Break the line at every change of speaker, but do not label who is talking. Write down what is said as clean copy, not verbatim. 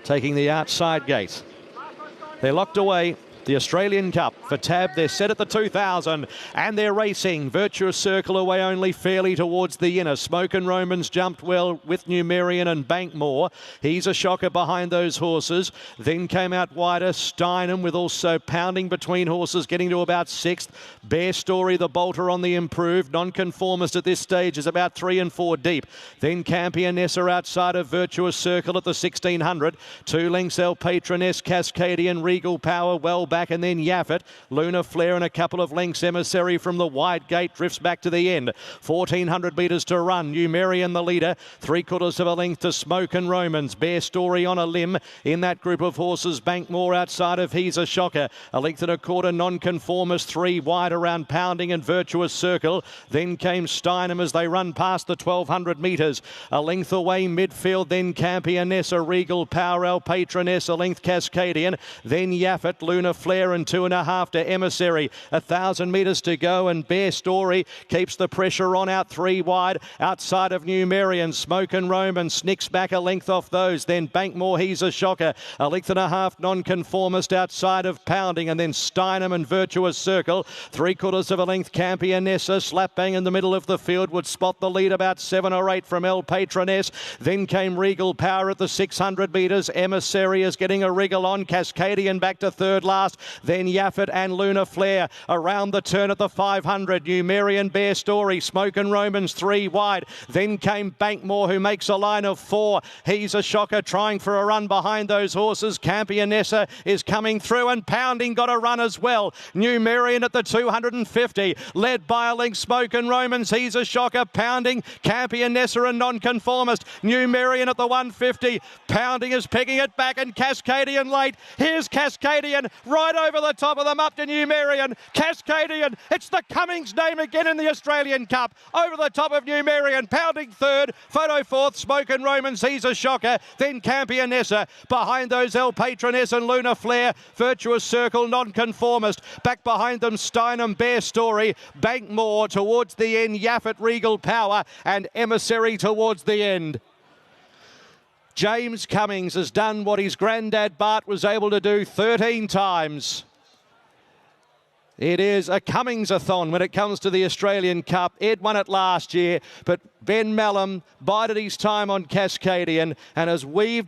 taking the outside gate. They're locked away. The Australian Cup for Tab. They're set at the 2000 and they're racing. Virtuous Circle away only fairly towards the inner. Smoke and Romans jumped well with Numerian and Bankmore. He's a shocker behind those horses. Then came out wider Steinem with also pounding between horses, getting to about 6th. Bear Story, the bolter on the improved. Nonconformist at this stage is about 3 and 4 deep. Then Campionessa outside of Virtuous Circle at the 1600. 2 lengths El Patroness, Cascadian, Regal Power well back, and then Yaffet. Luna Flare and a couple of lengths. Emissary from the wide gate drifts back to the end. 1400 metres to run. Numerian the leader. 3/4 of a length to Smoke and Romans. Bear Story on a limb in that group of horses. Bankmore outside of He's a Shocker. 1.25 Nonconformist. 3 wide around Pounding and Virtuous Circle. Then came Steinem as they run past the 1200 metres. A length away midfield. Then Campionessa, Regal Power, El Patroness. A length Cascadian. Then Yaffet, Luna Flare and 2.5 to Emissary. 1,000 metres to go and Bear Story keeps the pressure on out 3 wide outside of Numerian. Smoke and Roman snicks back a length off those. Then Bankmore, He's a Shocker. 1.5 Nonconformist outside of Pounding, and then Steinem and Virtuous Circle. 3/4 of a length Campionessa. Slap bang in the middle of the field would spot the lead about 7 or 8 from El Patroness. Then came Regal Power at the 600 metres. Emissary is getting a wriggle on. Cascadian back to third last. Then Yaffet and Luna Flare around the turn at the 500. Numerian, Bear Story, Smoke and Romans 3 wide. Then came Bankmore, who makes a line of 4. He's a Shocker trying for a run behind those horses. Campionessa is coming through and Pounding got a run as well. Numerian at the 250, led by a length. Smoke and Romans, He's a Shocker. Pounding, Campionessa and Nonconformist. Numerian at the 150. Pounding is picking it back and Cascadian late. Here's Cascadian right over the top of them up to Numerian. Cascadian, it's the Cummings name again in the Australian Cup. Over the top of Numerian. Pounding third. Photo fourth. Smoke and Romans, He's a Shocker. Then Campionessa. Behind those El Patroness and Luna Flare. Virtuous Circle, Nonconformist. Back behind them Steinem, Bear Story. Bankmore towards the end. Yaffet, Regal Power and Emissary towards the end. James Cummings has done what his granddad Bart was able to do 13 times. It is a Cummings-a-thon when it comes to the Australian Cup. Ed won it last year, but Ben Mallam bided his time on Cascadian and has weaved